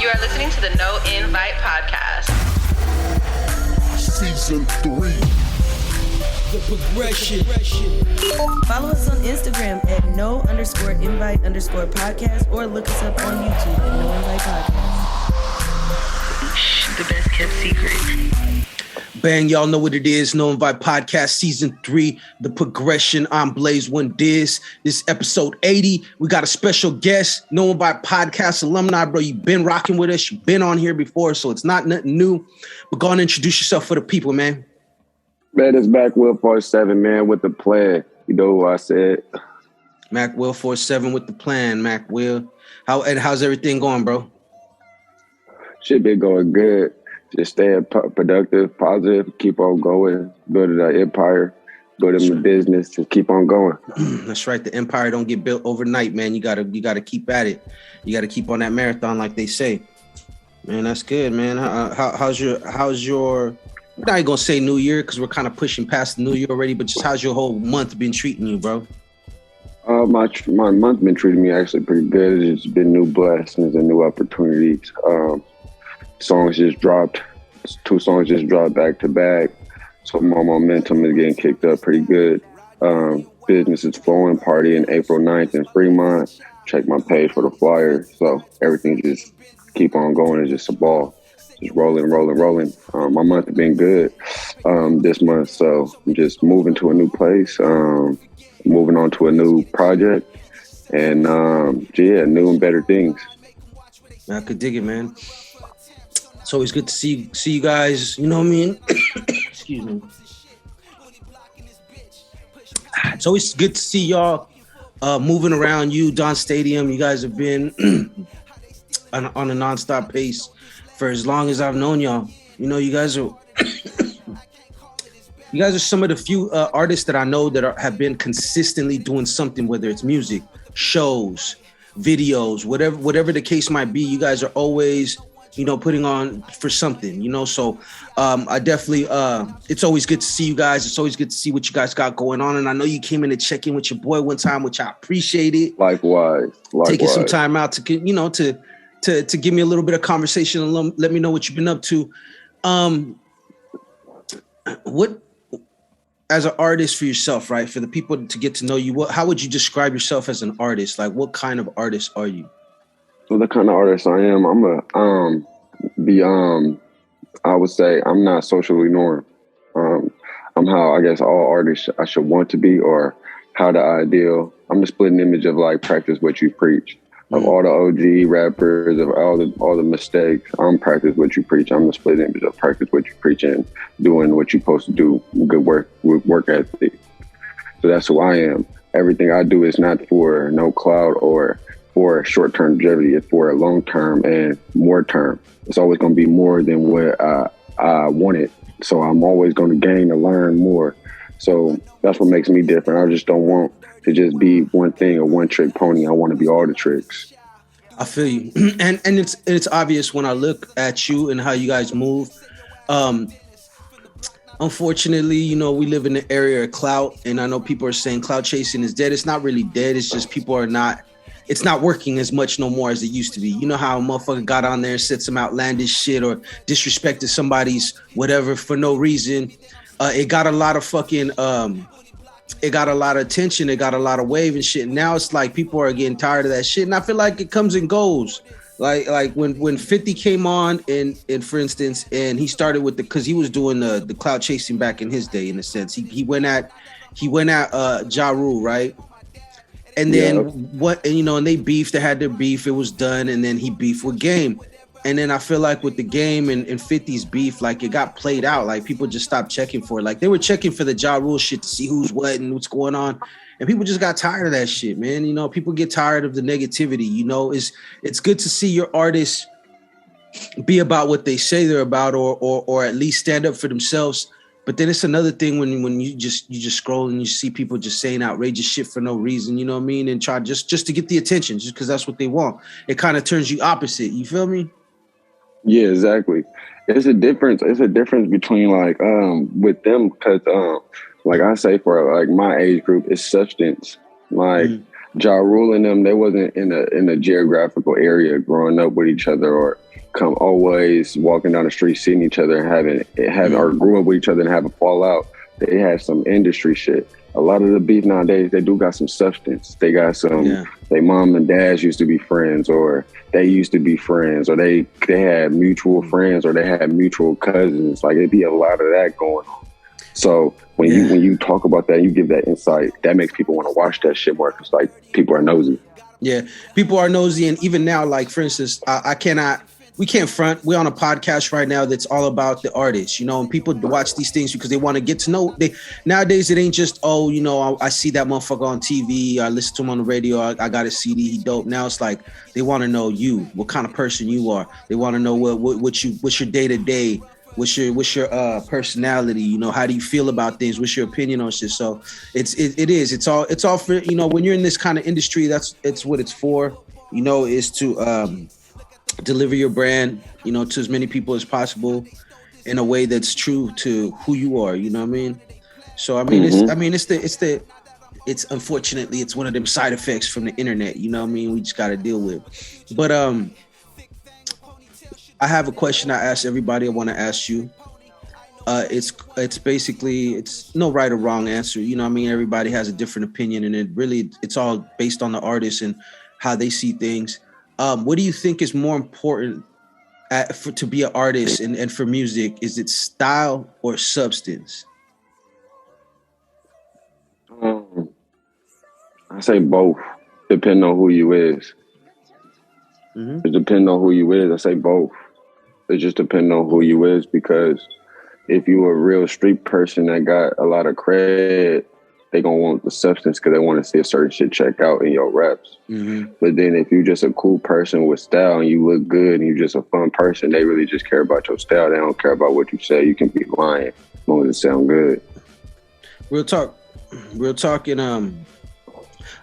You are listening to the No Invite Podcast. Season 3. The progression. Follow us on Instagram at no_invite_podcast or look us up on YouTube at No Invite Podcast. The best kept secret. Bang, y'all know what it is. No Invite Podcast Season 3, The Progression. I'm Blaze One Diz. This is episode 80. We got a special guest, No Invite Podcast alumni, bro. You've been rocking with us. You've been on here before, so it's not nothing new. But go on and introduce yourself for the people, man. Man, it's MacWill47, man, with the plan. You know who I said. MacWill47 with the plan, MacWill. How's everything going, bro? Shit been going good. Just staying productive, positive, keep on going, building an empire, building a business, just keep on going. That's right. The empire don't get built overnight, man. You gotta keep at it. You gotta keep on that marathon, like they say. Man, that's good, man. How's your? I'm not even gonna say New Year because we're kind of pushing past the New Year already. But just how's your whole month been treating you, bro? My month been treating me actually pretty good. It's been new blessings and new opportunities. Songs just dropped. 2 songs just dropped back to back. So my momentum is getting kicked up pretty good. Business is flowing. Party in April 9th in Fremont. Check my page for the flyer. So everything just keep on going. It's just a ball. Just rolling. My month has been good this month. So I'm just moving to a new place. Moving on to a new project. And new and better things. I could dig it, man. It's always good to see you guys, you know what I mean? Excuse me. It's always good to see y'all moving around Don Stadium. You guys have been on a nonstop pace for as long as I've known y'all. You know, you guys are some of the few artists that I know that have been consistently doing something, whether it's music, shows, videos, whatever the case might be. You guys are always, putting on for something, so I definitely, it's always good to see you guys. It's always good to see what you guys got going on. And I know you came in to check in with your boy one time, which I appreciate it. Likewise. Taking some time out to give me a little bit of conversation and let me know what you've been up to. What, as an artist for yourself, right? For the people to get to know you, how would you describe yourself as an artist? Like, what kind of artist are you? So the kind of artist I am, I would say I'm not socially norm. I'm how I guess all artists I should want to be, or how the ideal. I'm the splitting image of like practice what you preach. Of all the OG rappers, of all the mistakes, I'm practice what you preach. I'm the split image of practice what you preach and doing what you're supposed to do. Good work ethic. So that's who I am. Everything I do is not for no clout or for short-term longevity. It's for a long-term and more term. It's always going to be more than what I wanted. So I'm always going to gain and learn more. So that's what makes me different. I just don't want to just be one thing, a one-trick pony. I want to be all the tricks. I feel you. And it's obvious when I look at you and how you guys move. Unfortunately, we live in the area of clout, and I know people are saying clout chasing is dead. It's not really dead. It's just it's not working as much no more as it used to be. You know how a motherfucker got on there and said some outlandish shit or disrespected somebody's whatever for no reason. It got a lot of fucking, it got a lot of attention. It got a lot of wave and shit. And now it's like people are getting tired of that shit. And I feel like it comes and goes. Like when 50 came on and for instance, and he started with because he was doing the clout chasing back in his day, in a sense. He went at Ja Rule, right? And then and they beefed, they had their beef, it was done, and then he beefed with Game. And then I feel like with the Game and 50's beef, like it got played out. Like people just stopped checking for it. Like they were checking for the Ja Rule shit to see who's what and what's going on. And people just got tired of that shit, man. People get tired of the negativity. It's good to see your artists be about what they say they're about, or at least stand up for themselves. But then it's another thing when you just scroll and you see people just saying outrageous shit for no reason, you know what I mean? And try just to get the attention, just because that's what they want. It kind of turns you opposite. You feel me? Yeah, exactly. It's a difference. It's a difference between like with them, because like I say, for like my age group, it's substance. Like Ja Rule and them, they wasn't in a geographical area growing up with each other, or come always walking down the street, seeing each other, having or grew up with each other and have a fallout. They had some industry shit. A lot of the beef nowadays, they do got some substance. They got some. They mom and dads used to be friends, or they used to be friends, or they had mutual friends, or they had mutual cousins. Like it'd be a lot of that going on. So when you talk about that, you give that insight. That makes people want to watch that shit more because like people are nosy. Yeah, people are nosy, and even now, like for instance, we can't front. We're on a podcast right now that's all about the artists, you know, and people watch these things because they want to get to know. Nowadays, it ain't just, oh, you know, I see that motherfucker on TV, I listen to him on the radio, I got a CD, he dope. Now it's like they want to know you, what kind of person you are. They want to know what's your day to day. What's your personality? You know, how do you feel about things? What's your opinion on shit? So it's all for, you know, when you're in this kind of industry, it's what it's for, you know, is to deliver your brand, you know, to as many people as possible in a way that's true to who you are. You know what I mean? So I mean, it's unfortunately it's one of them side effects from the internet. You know what I mean? We just got to deal with. But I have a question I ask everybody. I want to ask you. It's basically, it's no right or wrong answer. You know what I mean? Everybody has a different opinion, and it's all based on the artist and how they see things. What do you think is more important to be an artist and for music? Is it style or substance? I say both, depending on who you is. It depends on who you is. I say both. It just depends on who you is, because if you a real street person that got a lot of cred, they gonna want the substance because they want to see a certain shit check out in your reps. But then if you just a cool person with style and you look good and you just a fun person, they really just care about your style. They don't care about what you say. You can be lying as long as it sound good. Real talk, and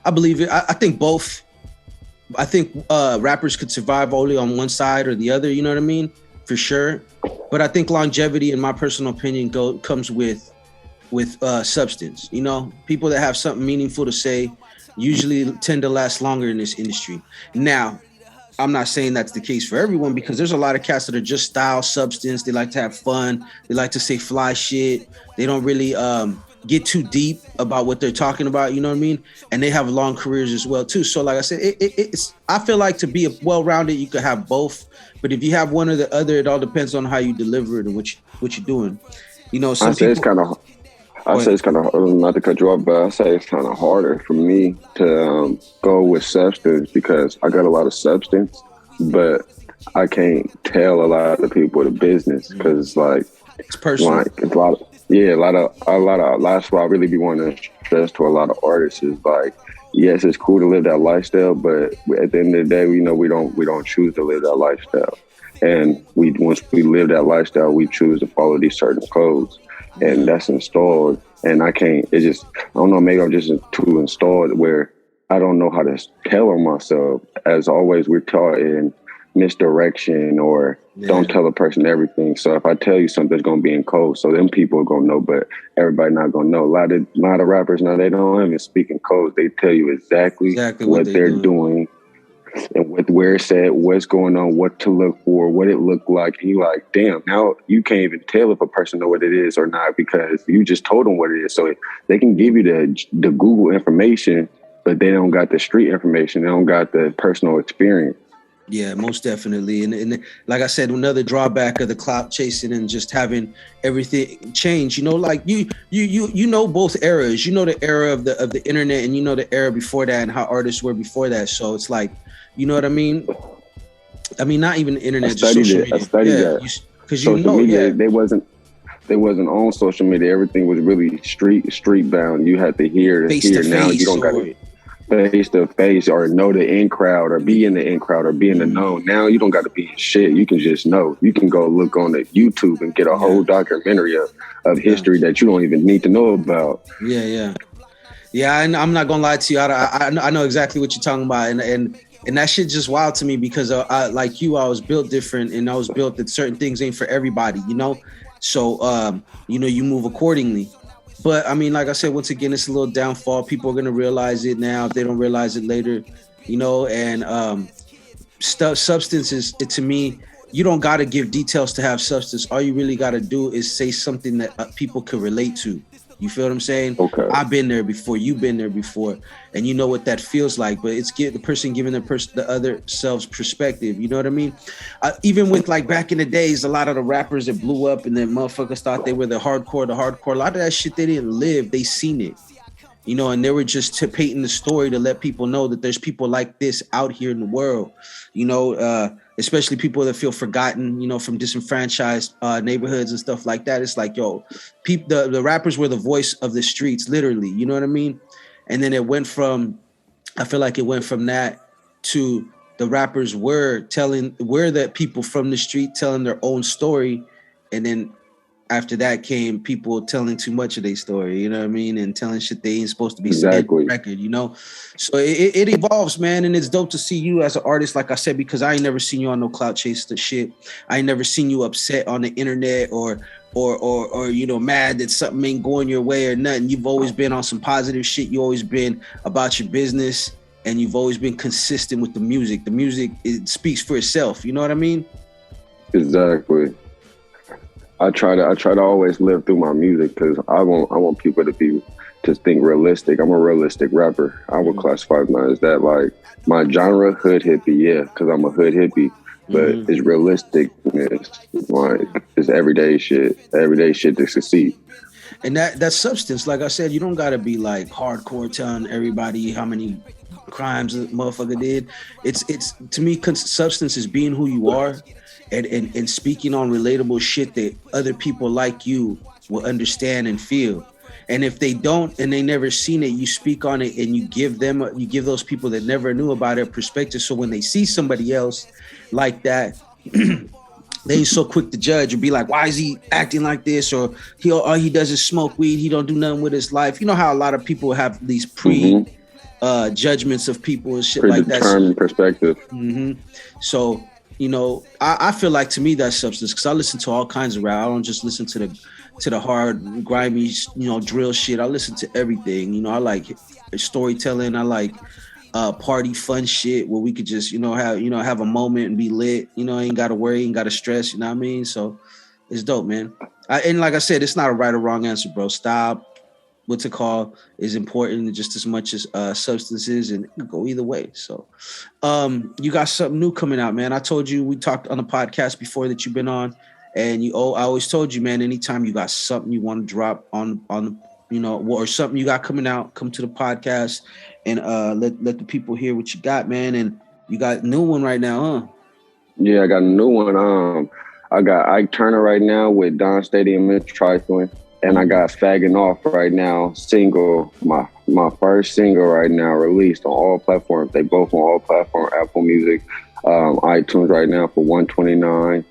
I believe it. I think both. I think rappers could survive only on one side or the other. You know what I mean? For sure. But I think longevity, in my personal opinion, comes with substance. You know, people that have something meaningful to say usually tend to last longer in this industry. Now, I'm not saying that's the case for everyone, because there's a lot of cats that are just style, substance. They like to have fun. They like to say fly shit. They don't really get too deep about what they're talking about. You know what I mean? And they have long careers as well too. So like I said, it's I feel like to be well-rounded, you could have both. But if you have one or the other, it all depends on how you deliver it and what you're doing. You know, I say it's kind of not to cut you off, but I say it's kind of harder for me to go with substance, because I got a lot of substance, but I can't tell a lot of people the business, because it's like it's personal. Like it's a lot of that's why I really be wanting to stress to a lot of artists is like, yes, it's cool to live that lifestyle, but at the end of the day, we know we don't choose to live that lifestyle. And once we live that lifestyle, we choose to follow these certain codes, and that's installed. And I don't know, maybe I'm just too installed where I don't know how to tell on myself. As always, we're taught in misdirection or don't tell a person everything. So if I tell you something, it's going to be in code. So then people are going to know, but everybody not going to know. A lot of rappers now, they don't even speak in codes. They tell you exactly what they're doing and where it's at, what's going on, what to look for, what it looked like. And you like, damn, now you can't even tell if a person know what it is or not, because you just told them what it is. So they can give you the Google information, but they don't got the street information. They don't got the personal experience. Yeah, most definitely. And like I said, another drawback of the clout chasing and just having everything change, you know, like you know both eras. You know the era of the internet, and you know the era before that and how artists were before that. So it's like, you know what I mean? I mean, not even the internet, just social media. I studied that. Because social media, they wasn't on social media. Everything was really street bound. You had to hear to hear. Now you don't got to face to face or know the in crowd or be in the in crowd or be in the know. Now you don't got to be in shit. You can just know. You can go look on the YouTube and get a whole documentary of history that you don't even need to know about. Yeah. And I'm not gonna lie to you. I know exactly what you're talking about, and that shit just wild to me, because I like you, I was built different, and I was built that certain things ain't for everybody, you know. So you know, you move accordingly. But I mean, like I said, once again, it's a little downfall. People are gonna realize it now if they don't realize it later, you know. And substance is, to me, you don't got to give details to have substance. All you really got to do is say something that people can relate to. You feel what I'm saying? Okay. I've been there before. You've been there before, and you know what that feels like. But it's the person giving the other selves perspective. You know what I mean? Even with like back in the days, a lot of the rappers that blew up and then motherfuckers thought they were the hardcore. A lot of that shit they didn't live. They seen it. You know, and they were just painting the story to let people know that there's people like this out here in the world. You know, especially people that feel forgotten, you know, from disenfranchised neighborhoods and stuff like that. It's like, yo, the rappers were the voice of the streets, literally. You know what I mean? And then I feel like it went from that to the rappers were the people from the street telling their own story. And then after that came people telling too much of their story, you know what I mean? And telling shit they ain't supposed to be said on record, you know? So it evolves, man. And it's dope to see you as an artist, like I said, because I ain't never seen you on no clout chase shit. I ain't never seen you upset on the internet or you know, mad that something ain't going your way or nothing. You've always been on some positive shit. You always been about your business, and you've always been consistent with the music. The music, it speaks for itself. You know what I mean? Exactly. I try to always live through my music because I want people to think realistic. I'm a realistic rapper. I would classify mine as that. Like my genre, hood hippie, yeah, because I'm a hood hippie. But it's realistic. It's everyday shit to succeed. And that's substance. Like I said, you don't gotta be like hardcore telling everybody how many crimes a motherfucker did. It's to me, substance is being who you are. And speaking on relatable shit that other people like you will understand and feel. And if they don't and they never seen it, you speak on it and you give those people that never knew about it perspective. So when they see somebody else like that, they ain't so quick to judge or be like, why is he acting like this? Or all he does is smoke weed. He don't do nothing with his life. You know how a lot of people have these judgments of people and shit like that. Predetermined perspective. So, you know, I feel like to me that's substance because I listen to all kinds of rap. I don't just listen to the hard, grimy, you know, drill shit. I listen to everything. You know, I like storytelling. I like party fun shit where we could just, have a moment and be lit. You know, ain't got to worry, ain't got to stress. You know what I mean? So it's dope, man. And like I said, it's not a right or wrong answer, bro. Stop. What's it called is important just as much as substances, and it can go either way. So you got something new coming out, man. I told you, we talked on the podcast before that you've been on, and I always told you, man, anytime you got something you want to drop on or something you got coming out, come to the podcast and let the people hear what you got, man. And you got a new one right now, huh? Yeah, I got a new one. I got Ike Turner right now with Don Stadium and Trifling. And I got Fagging Off right now, single, my first single right now, released on all platforms. They both on all platforms, Apple Music, iTunes right now for $129.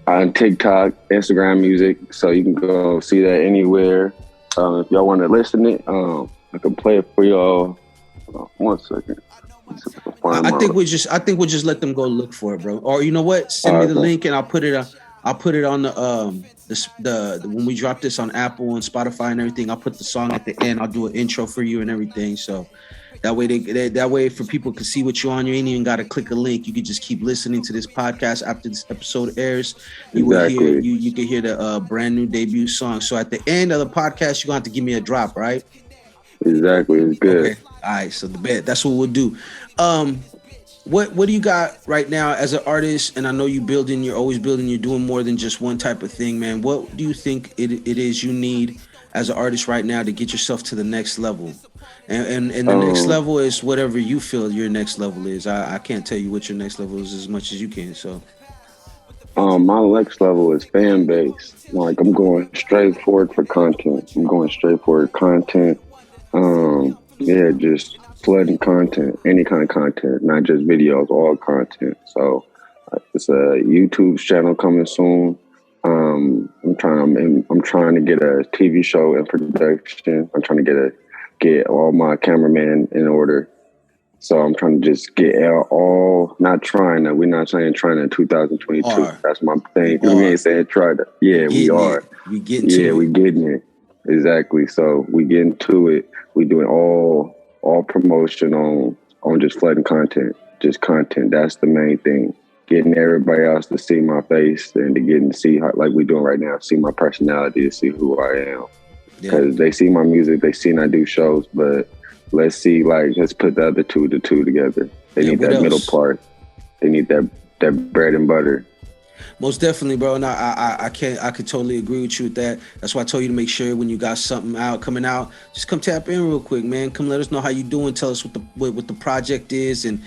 On TikTok, Instagram Music, so you can go see that anywhere. If y'all want to listen it, I can play it for y'all. 1 second. I think we'll just let them go look for it, bro. Or you know what? Send me the link and I'll put it on the when we drop this on Apple and Spotify and everything. I'll put the song at the end. I'll do an intro for you and everything. So that way for people can see what you're on. You ain't even got to click a link. You can just keep listening to this podcast after this episode airs. You can hear the brand new debut song. So at the end of the podcast, you're gonna have to give me a drop, right? Exactly. It's good. Okay. All right. So that's what we'll do. What do you got right now as an artist? And I know you're always building, you're doing more than just one type of thing, man. What do you think it is you need as an artist right now to get yourself to the next level? And the next level is whatever you feel your next level is. I can't tell you what your next level is as much as you can. So my next level is fan base. Like I'm going straight forward for content. Just flooding content, any kind of content, not just videos, all content. So it's a YouTube channel coming soon. I'm trying to get a TV show in production. I'm trying to get all my cameramen in order. So I'm trying to just get we're not saying trying in 2022. That's my thing. We ain't saying try to. Yeah, we are. We getting it. Exactly. So we getting to it. We doing all promotion on just flooding content, just content. That's the main thing. getting everybody else to see my face and to getting to see how, like we doing right now, see my personality, to see who I am. Because they see my music, they see I do shows, but let's put the other two together. They need that middle part. They need that bread and butter. Most definitely, bro. And I could totally agree with you with that. That's why I told you to make sure when you got something coming out, just come tap in real quick, man. Come let us know how you doing. Tell us what the project is and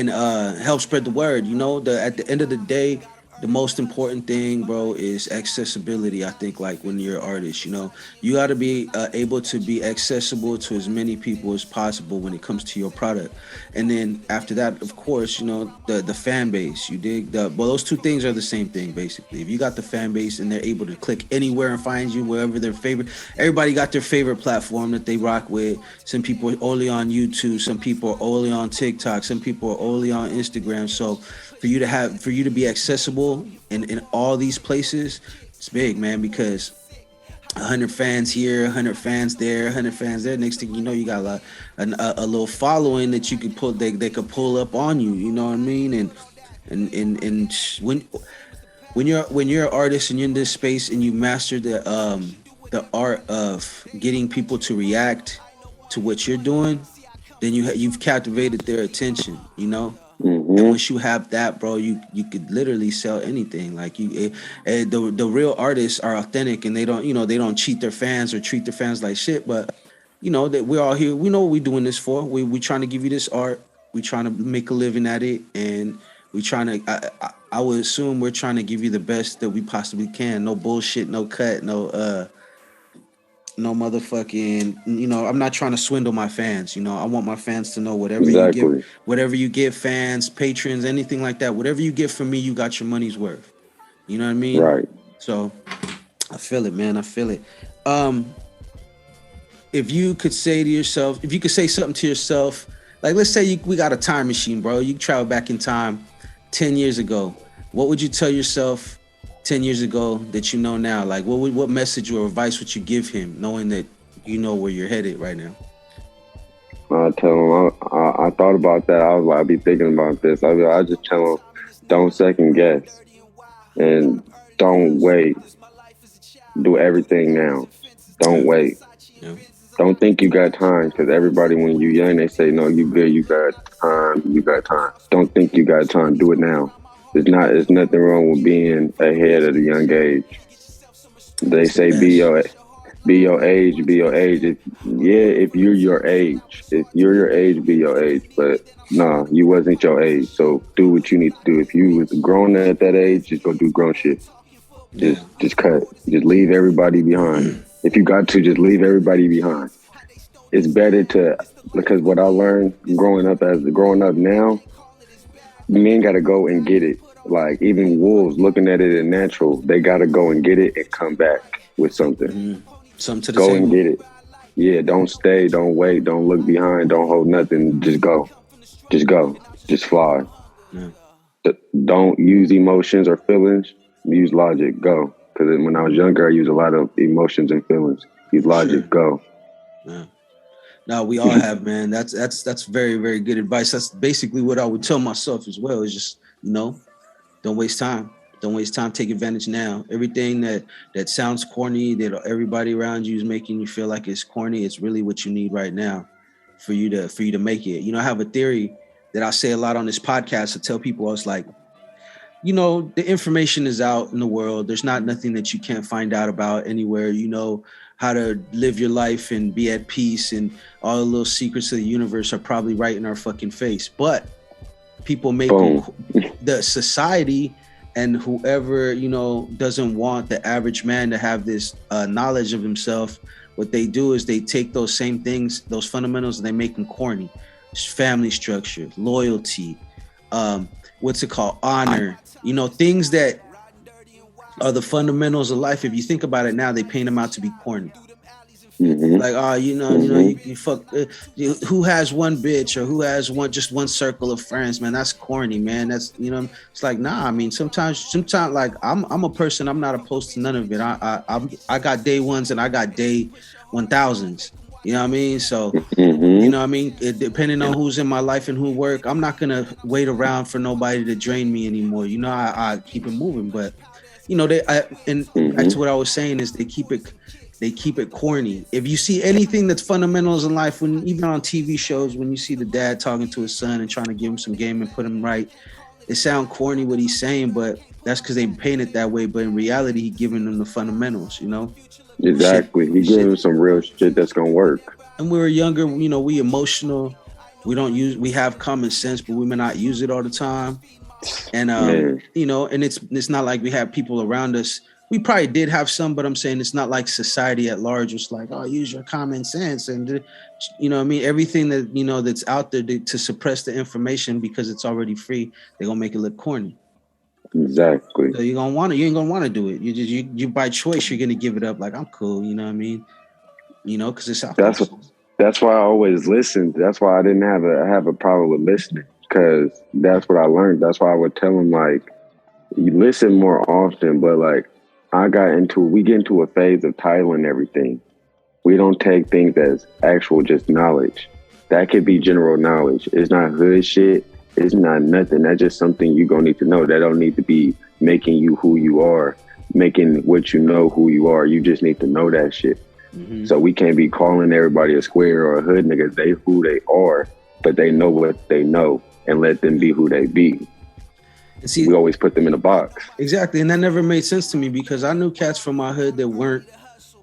help spread the word. You know, at the end of the day, the most important thing, bro, is accessibility. I think, like, when you're an artist, you know, you got to be able to be accessible to as many people as possible when it comes to your product. And then after that, of course, you know, the fan base. You dig? Well, those two things are the same thing, basically. If you got the fan base and they're able to click anywhere and find you wherever their favorite, everybody got their favorite platform that they rock with. Some people are only on YouTube. Some people are only on TikTok. Some people are only on Instagram. So for you to be accessible in all these places, it's big, man, because 100 fans here, 100 fans there, 100 fans there. Next thing you know, you got a little following that you could pull. They could pull up on you. You know what I mean? And when you're an artist and you're in this space and you master the art of getting people to react to what you're doing, then you've captivated their attention. You know. Mm-hmm. And once you have that, bro, you could literally sell anything. Like the real artists are authentic, and they don't cheat their fans or treat their fans like shit. But you know that we're all here. We know what we're doing this for. We trying to give you this art. We trying to make a living at it, and we trying to. I would assume we're trying to give you the best that we possibly can. No bullshit, no cut, no motherfucking, you know, I'm not trying to swindle my fans. You know, I want my fans to know whatever you give fans, patrons, anything like that, whatever you get from me, you got your money's worth. You know what I mean? Right. So I feel it, man. I feel it. If you could say something to yourself, like, let's say we got a time machine, bro. You travel back in time 10 years ago. What would you tell yourself 10 years ago that you know now? Like, what message or advice would you give him, knowing that you know where you're headed right now? I tell him, I thought about that. I'd be thinking about this. I just tell him, don't second guess and don't wait. Do everything now. Don't wait. Yeah. Don't think you got time, because everybody, when you're young, they say, no, you good, you got time. Don't think you got time. Do it now. There's nothing wrong with being ahead at a young age. They say be your age. If you're your age, be your age. But nah, you wasn't your age. So do what you need to do. If you was grown at that age, just go do grown shit. Just cut. Just leave everybody behind. If you got to, just leave everybody behind. It's better because what I learned growing up now, men got to go and get it. Like, even wolves looking at it in natural, they got to go and get it and come back with something. Mm-hmm. Something to the go table. And get it. Yeah, don't stay, don't wait, don't look behind, don't hold nothing. Just go. Just fly. Yeah. Don't use emotions or feelings. Use logic. Go. Because when I was younger, I used a lot of emotions and feelings. Use logic. Sure. Go. Yeah. No, we all have, man. That's very, very good advice. That's basically what I would tell myself as well. Is just, you know, don't waste time. Don't waste time. Take advantage now. Everything that sounds corny, that everybody around you is making you feel like it's corny, it's really what you need right now for you to make it. You know, I have a theory that I say a lot on this podcast. I tell people, I was like, you know, the information is out in the world. There's nothing that you can't find out about anywhere. You know how to live your life and be at peace, and all the little secrets of the universe are probably right in our fucking face. But people make the society and whoever, you know, doesn't want the average man to have this knowledge of himself. What they do is they take those same things, those fundamentals, and they make them corny. Family structure, loyalty, honor, you know, things that are the fundamentals of life. If you think about it now, they paint them out to be corny. Mm-hmm. Like, you fuck. Who has one bitch, or who has just one circle of friends? Man, that's corny, man. That's, you know, it's like, nah. I mean, sometimes, like, I'm a person. I'm not opposed to none of it. I got day ones and I got day 1000s. You know what I mean? So You know what I mean? Depending on who's in my life and who work, I'm not gonna wait around for nobody to drain me anymore. You know, I keep it moving, but you know, back to what I was saying is they keep it corny. If you see anything that's fundamentals in life, even on TV shows, when you see the dad talking to his son and trying to give him some game and put him right, it sounds corny what he's saying, but that's because they paint it that way. But in reality, he's giving them the fundamentals, you know? Exactly. He's giving them some real shit that's gonna work. And we were younger, you know, we emotional. We have common sense, but we may not use it all the time. And you know, and it's not like we have people around us. We probably did have some, but I'm saying it's not like society at large was like, oh, use your common sense. And, you know what I mean? Everything that, you know, that's out there to suppress the information because it's already free, they're going to make it look corny. Exactly. So you ain't going to want to do it. You by choice, you're going to give it up. Like, I'm cool. You know what I mean? You know, because it's out there. That's why I always listened. That's why I didn't have a problem with listening, because that's what I learned. That's why I would tell them, like, you listen more often, but like, we get into a phase of titling everything. We don't take things as actual just knowledge. That could be general knowledge. It's not hood shit. It's not nothing. That's just something you're going to need to know. That don't need to be making you who you are, making what you know who you are. You just need to know that shit. Mm-hmm. So we can't be calling everybody a square or a hood nigga. They who they are, but they know what they know, and let them be who they be. See, we always put them in a box. Exactly, and that never made sense to me because I knew cats from my hood that weren't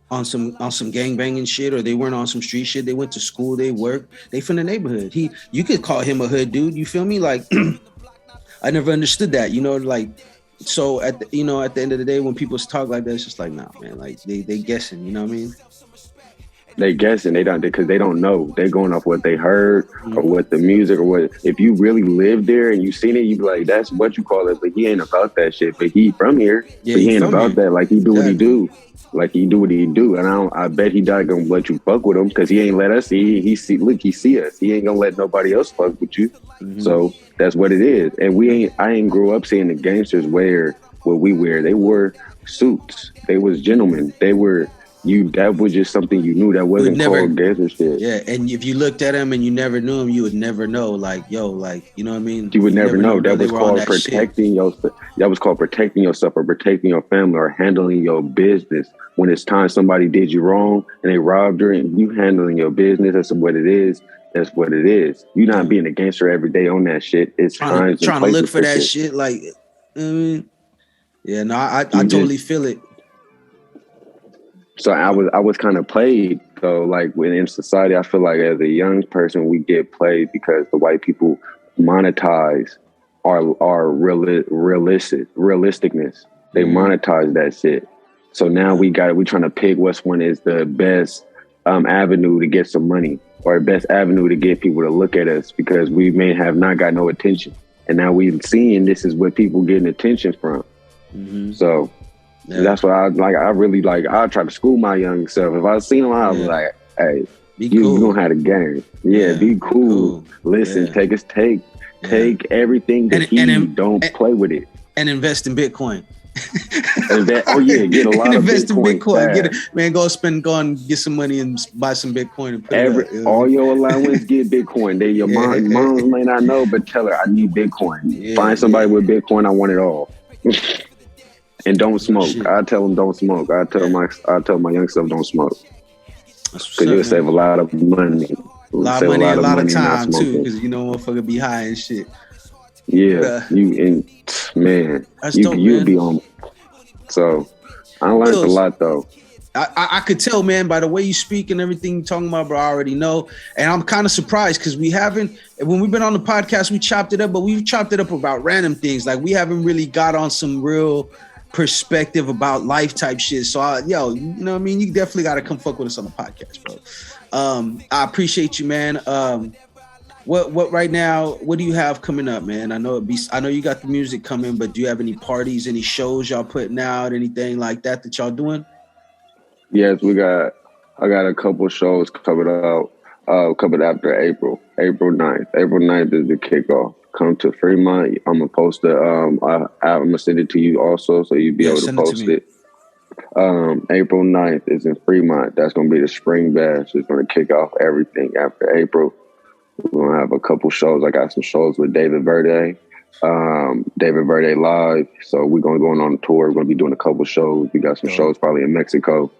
on some gang banging shit, or they weren't on some street shit. They went to school, they worked, they from the neighborhood. You could call him a hood dude. You feel me? Like, I never understood that. You know, like, so at the end of the day, when people talk like that, it's just like, nah, man, like they guessing. You know what I mean? They guessing. They don't, because they don't know. They going off what they heard or what the music or what. If you really lived there and you seen it, you be like, that's what you call it. But he ain't about that shit. But he from here. Yeah, but he ain't about that. Like, he do what he do. Like, he do what he do. And I bet he not gonna let you fuck with him, because he ain't let us see. He see us. He ain't gonna let nobody else fuck with you. Mm-hmm. So that's what it is. And I ain't grew up seeing the gangsters wear what we wear. They wore suits. They was gentlemen. They were. That was just something you knew. That wasn't called gangster shit. Yeah, and if you looked at him and you never knew him, you would never know. Like, yo, like, you know what I mean? You would never know. That was called protecting yourself. That was called protecting yourself, or protecting your family, or handling your business. When it's time somebody did you wrong and they robbed her, and you handling your business, that's what it is. That's what it is. You're not being a gangster every day on that shit. It's trying to look for that shit. Like, yeah, no, I totally feel it. So I was kind of played though. Like, in society, I feel like as a young person, we get played because the white people monetize our realisticness. They monetize that shit. So now we trying to pick which one is the best avenue to get some money, or the best avenue to get people to look at us, because we may have not got no attention, and now we've seen this is what people getting attention from. Mm-hmm. So. Yeah. That's why I really I try to school my young self. If I seen him, I was like, hey, you know how to game. Yeah, be cool. Listen, take everything that don't play with it. And invest in Bitcoin. Get a lot of invest Bitcoin. In Bitcoin. Go and get some money and buy some Bitcoin and put all your allowance, get Bitcoin. Your mom may not know, but tell her I need Bitcoin. Yeah, find somebody with Bitcoin, I want it all. And don't smoke. I tell them don't smoke. I tell my young self don't smoke, because you'll save a lot of money. A lot of money, a lot of time too, because motherfucker be high and shit. Yeah, you'll be on. So I learned a lot though. I could tell, man, by the way you speak and everything you're talking about, bro. I already know, and I'm kind of surprised because when we've been on the podcast, we chopped it up, but we've chopped it up about random things. Like, we haven't really got on some real perspective about life type shit. So you know what I mean? You definitely got to come fuck with us on the podcast, bro. I appreciate you, man. What right now, what do you have coming up, man? I know you got the music coming, but do you have any parties, any shows y'all putting out, anything like that y'all doing? Yes, I got a couple shows coming out, coming after April 9th. April 9th is the kickoff. Come to Fremont. I'm gonna post it. I'm gonna send it to you also, so you'll be able to post it. April 9th is in Fremont. That's going to be the Spring Bash. It's going to kick off everything after April. We're going to have a couple shows. I got some shows with David Verde Live. So we're going to go on a tour. We're going to be doing a couple shows. We got some shows probably in Mexico.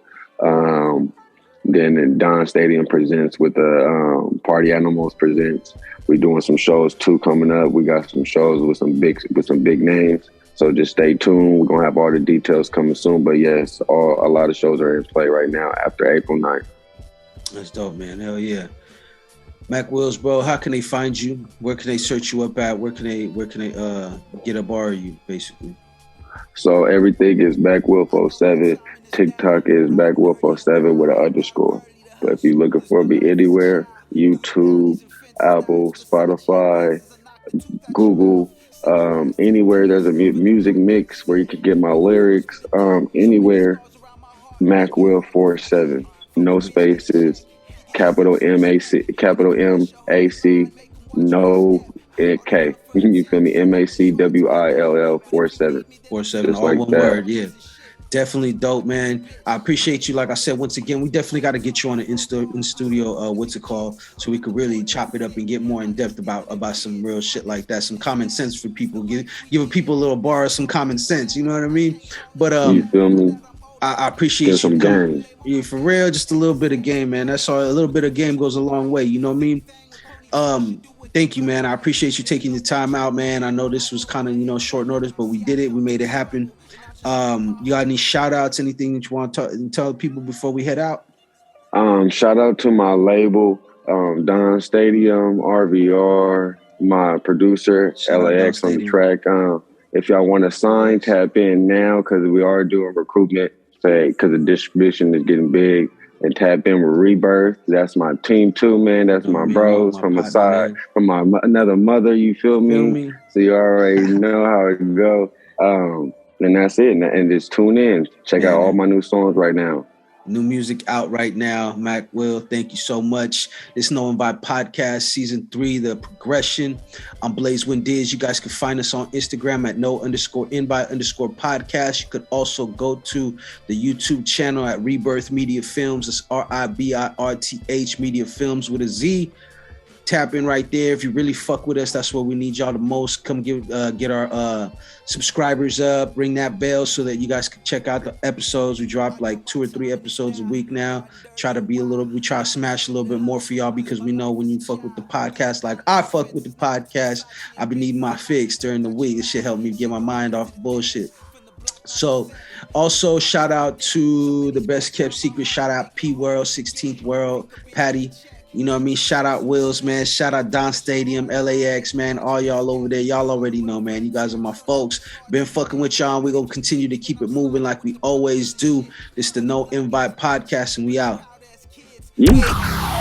Then Don Stadium presents with the Party Animals presents. We're doing some shows too coming up. We got some shows with some big names. So just stay tuned. We're gonna have all the details coming soon. But yes, a lot of shows are in play right now after April 9th. That's dope, man. Hell yeah. MacWills, bro, how can they find you? Where can they search you up at? Where can they get a bar of you, basically? So everything is MacWill47. TikTok is MacWill47 with an underscore. But if you're looking for me anywhere, YouTube, Apple, Spotify, Google, anywhere there's a music mix where you can get my lyrics, anywhere, MacWill47. No spaces, capital M-A-C, no K. You feel me? MacWill 47. 47, just all like one that. word, yeah. Definitely dope, man. I appreciate you. Like I said, once again, we definitely got to get you on the in studio, so we could really chop it up and get more in depth about some real shit like that, some common sense for people. Give people a little bar of some common sense. You know what I mean? But you feel me? I appreciate you. Some game. Yeah, for real, just a little bit of game, man. That's all. A little bit of game goes a long way. You know what I mean? Thank you, man. I appreciate you taking the time out, man. I know this was kind of, short notice, but we did it. We made it happen. You got any shout outs, anything that you want to tell people before we head out? Shout out to my label, Don Stadium, RVR, my producer, LAX on the track. If y'all want to sign, tap in now because we are doing recruitment because the distribution is getting big. And tap in with RiBirth. That's my team too, man. That's my bros from a side, from my another mother. You feel me? So you already know how it go. And that's it. And just tune in. Check out all my new songs right now. New music out right now. MacWill, thank you so much. It's No Invite Podcast, Season 3, The Progression. I'm Blaze Windiz. You guys can find us on Instagram at no_invite_podcast. You could also go to the YouTube channel at RiBirth Media Films. It's RiBirth Media Films with a Z. Tap in right there. If you really fuck with us, that's what we need y'all the most. Come get our subscribers up, ring that bell so that you guys can check out the episodes. We drop like 2 or 3 episodes a week now. We try to smash a little bit more for y'all because we know when you fuck with the podcast, like I fuck with the podcast, I've been needing my fix during the week. This shit helped me get my mind off the bullshit. So also shout out to the best kept secret. Shout out P World, 16th World, Patty. You know what I mean? Shout out Wills, man. Shout out Don Stadium, LAX, man. All y'all over there. Y'all already know, man. You guys are my folks. Been fucking with y'all. We're going to continue to keep it moving like we always do. It's the No Invite Podcast, and we out. Yeah.